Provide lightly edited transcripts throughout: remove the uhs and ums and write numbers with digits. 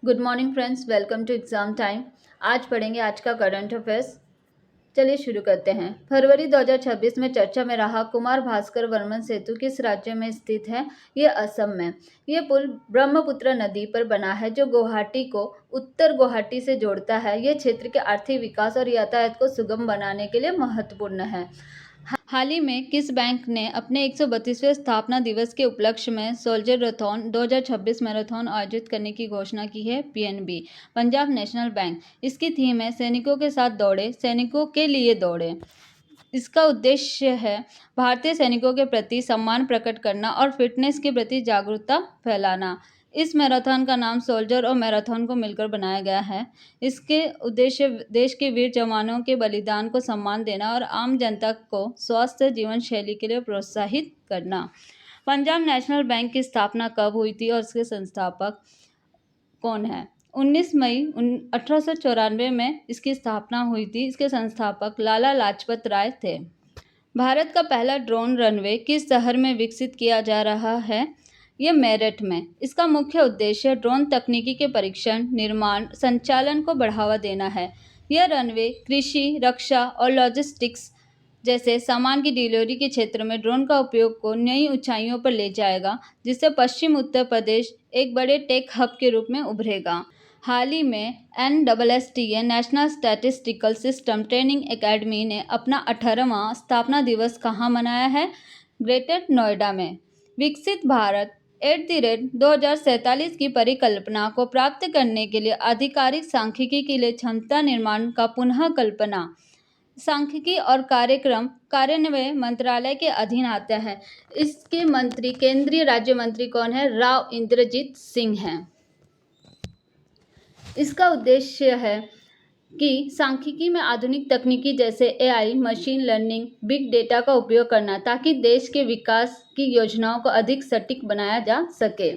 Good morning friends, welcome to exam time. आज पढ़ेंगे आज का करंट अफेयर्स। चलिए शुरू करते हैं। फरवरी 2026 में चर्चा में रहा कुमार भास्कर वर्मन सेतु किस राज्य में स्थित है? ये असम में। ये पुल ब्रह्मपुत्र नदी पर बना है जो गुवाहाटी को उत्तर गुवाहाटी से जोड़ता है। ये क्षेत्र के आर्थिक विकास और यातायात को सुगम बनाने के लिए महत्वपूर्ण है। हाल ही में किस बैंक ने अपने 132वें स्थापना दिवस के उपलक्ष्य में सोल्जरथॉन 2026 मैराथन आयोजित करने की घोषणा की है? PNB, Punjab national bank. इसकी थीम है सैनिकों के साथ दौड़े, सैनिकों के लिए दौड़े। इसका उद्देश्य है भारतीय सैनिकों के प्रति सम्मान प्रकट करना और फिटनेस के प्रति जागरूकता फैलाना। इस मैराथन का नाम सोल्जर और मैराथन को मिलकर बनाया गया है। इसके उद्देश्य देश के वीर जवानों के बलिदान को सम्मान देना और आम जनता को स्वस्थ जीवन शैली के लिए प्रोत्साहित करना। पंजाब नेशनल बैंक की स्थापना कब हुई थी और इसके संस्थापक कौन है? 19 मई 1894 में इसकी स्थापना हुई थी। इसके संस्थापक लाला लाजपत राय थे। भारत का पहला ड्रोन रनवे किस शहर में विकसित किया जा रहा है? ये मेरठ में। इसका मुख्य उद्देश्य ड्रोन तकनीकी के परीक्षण, निर्माण, संचालन को बढ़ावा देना है। यह रनवे कृषि, रक्षा और लॉजिस्टिक्स जैसे सामान की डिलीवरी के क्षेत्र में ड्रोन का उपयोग को नई ऊंचाइयों पर ले जाएगा, जिससे पश्चिम उत्तर प्रदेश एक बड़े टेक हब के रूप में उभरेगा। हाल ही में NSSTA national statistical system training academy ने अपना 18वां स्थापना दिवस कहाँ मनाया है? ग्रेटर नोएडा में। विकसित भारत @ 2047 की परिकल्पना को प्राप्त करने के लिए आधिकारिक सांख्यिकी के लिए क्षमता निर्माण का पुनः कल्पना सांख्यिकी और कार्यक्रम कार्यान्वयन मंत्रालय के अधीन आता है। इसके मंत्री केंद्रीय राज्य मंत्री कौन है? राव इंद्रजीत सिंह हैं। इसका उद्देश्य है कि सांख्यिकी में आधुनिक तकनीकी जैसे AI, machine learning, big data का उपयोग करना ताकि देश के विकास की योजनाओं को अधिक सटीक बनाया जा सके।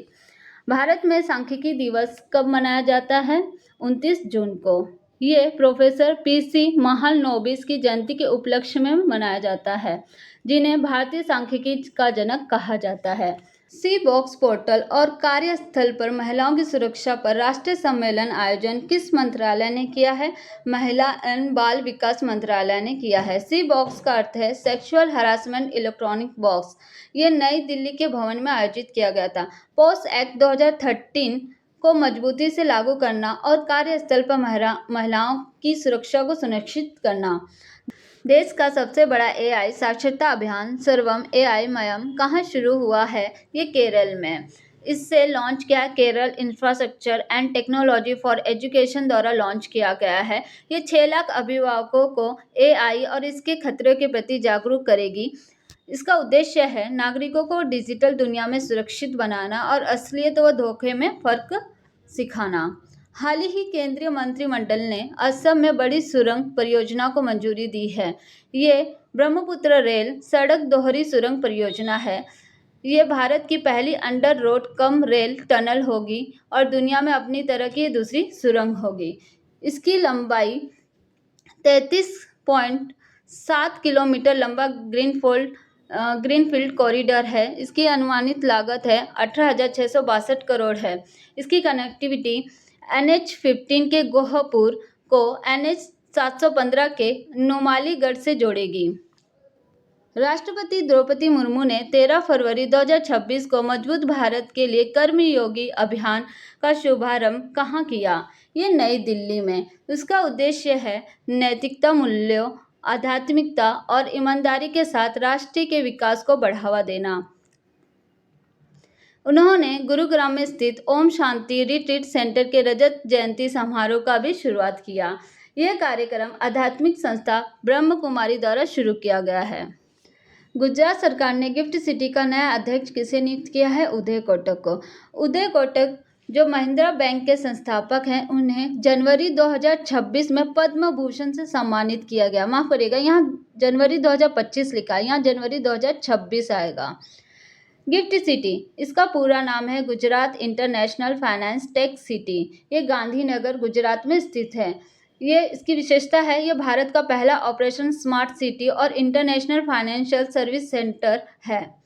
भारत में सांख्यिकी दिवस कब मनाया जाता है? 29 जून को। ये प्रोफेसर PC महालनोबिस की जयंती के उपलक्ष्य में मनाया जाता है, जिन्हें भारतीय सांख्यिकी का जनक कहा जाता है। सी बॉक्स पोर्टल और कार्यस्थल पर महिलाओं की सुरक्षा पर राष्ट्रीय सम्मेलन आयोजन किस मंत्रालय ने किया है? महिला एवं बाल विकास मंत्रालय ने किया है। सी बॉक्स का अर्थ है सेक्सुअल हरासमेंट इलेक्ट्रॉनिक बॉक्स। ये नई दिल्ली के भवन में आयोजित किया गया था। पोस्ट एक्ट 2013 को मजबूती से लागू करना और कार्यस्थल पर महिलाओं की सुरक्षा को सुनिश्चित करना। देश का सबसे बड़ा AI साक्षरता अभियान सर्वम AI मयम कहाँ शुरू हुआ है? ये केरल में। इससे लॉन्च किया Kerala infrastructure and technology for education द्वारा लॉन्च किया गया है। ये 6 लाख अभिभावकों को AI और इसके खतरों के प्रति जागरूक करेगी। इसका उद्देश्य है नागरिकों को डिजिटल दुनिया में सुरक्षित बनाना और असलियत व धोखे में फर्क सिखाना। हाल ही केंद्रीय मंत्रिमंडल ने असम में बड़ी सुरंग परियोजना को मंजूरी दी है। ये ब्रह्मपुत्र रेल सड़क दोहरी सुरंग परियोजना है। ये भारत की पहली under road cum rail tunnel होगी और दुनिया में अपनी तरह की दूसरी सुरंग होगी। इसकी लंबाई 33.7 किलोमीटर लंबा ग्रीनफील्ड कॉरिडोर है। इसकी अनुमानित लागत है 18,662 करोड़ है। इसकी कनेक्टिविटी NH-15 के गोहपुर को NH-715 के नुमालीगढ़ से जोड़ेगी। राष्ट्रपति द्रौपदी मुर्मू ने 13 फरवरी 2026 को मजबूत भारत के लिए कर्मयोगी अभियान का शुभारंभ कहाँ किया? ये नई दिल्ली में। उसका उद्देश्य है नैतिकता, मूल्यों, आध्यात्मिकता और ईमानदारी के साथ राष्ट्र के विकास को बढ़ावा देना। उन्होंने गुरुग्राम में स्थित ओम शांति रिट्रीट सेंटर के रजत जयंती समारोह का भी शुरुआत किया। यह कार्यक्रम आध्यात्मिक संस्था ब्रह्म कुमारी द्वारा शुरू किया गया है। गुजरात सरकार ने गिफ्ट सिटी का नया अध्यक्ष किसे नियुक्त किया है? उदय कोटक को। उदय कोटक जो महिंद्रा बैंक के संस्थापक हैं, उन्हें जनवरी 2026 में पद्म भूषण से सम्मानित किया गया। माफ करिएगा, यहाँ जनवरी 2025 लिखा है, यहाँ जनवरी 2026 आएगा। गिफ्ट सिटी इसका पूरा नाम है Gujarat international finance tech city. ये गांधीनगर गुजरात में स्थित है। ये इसकी विशेषता है, ये भारत का पहला ऑपरेशन स्मार्ट सिटी और इंटरनेशनल फाइनेंशियल सर्विस सेंटर है।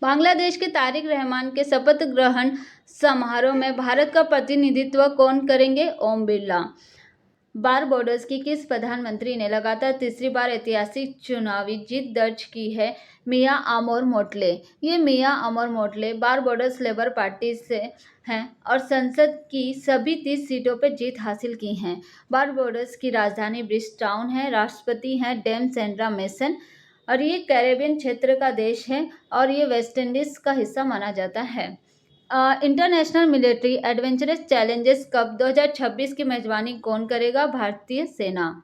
बांग्लादेश के तारिक रहमान के शपथ ग्रहण समारोह में भारत का प्रतिनिधित्व कौन करेंगे? ओम बिरला। बारबाडोस की किस प्रधानमंत्री ने लगातार तीसरी बार ऐतिहासिक चुनावी जीत दर्ज की है? मिया आमोर मोटले। ये मिया आमोर मोटले बारबाडोस लेबर पार्टी से हैं और संसद की सभी 30 सीटों पर जीत हासिल की हैं। बारबाडोस की राजधानी ब्रिजटाउन है। राष्ट्रपति हैं डेम सेंड्रा मेसन और ये कैरेबियन क्षेत्र का देश है और ये वेस्ट इंडीज का हिस्सा माना जाता है। International military adventurous challenges cup 2026 की मेजबानी कौन करेगा? भारतीय सेना।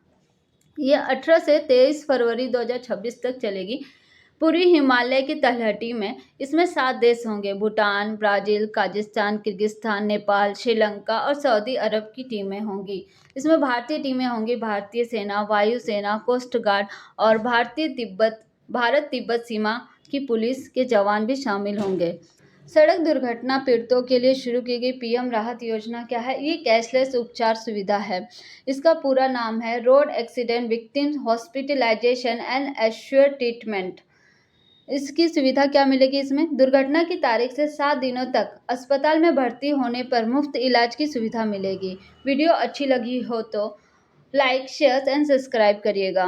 ये 18 से 23 फरवरी 2026 तक चलेगी। पूरी हिमालय की तलहटी में इसमें 7 देश होंगे: भूटान, ब्राज़ील, काज़ाख्स्तान, किर्गिस्तान, नेपाल, श्रीलंका और सऊदी अरब की टीमें होंगी। इसमें भारतीय टीमें होंगी। भारतीय सेना, वायुसेना, कोस्ट गार्ड और भारत तिब्बत सीमा की पुलिस के जवान भी शामिल होंगे। सड़क दुर्घटना पीड़ितों के लिए शुरू की गई पीएम राहत योजना क्या है? ये कैशलेस उपचार सुविधा है। इसका पूरा नाम है road accident victims hospitalisation and assured treatment. इसकी सुविधा क्या मिलेगी? इसमें दुर्घटना की तारीख से 7 दिनों तक अस्पताल में भर्ती होने पर मुफ्त इलाज की सुविधा मिलेगी। वीडियो अच्छी लगी हो तो लाइक, शेयर एंड सब्सक्राइब करिएगा।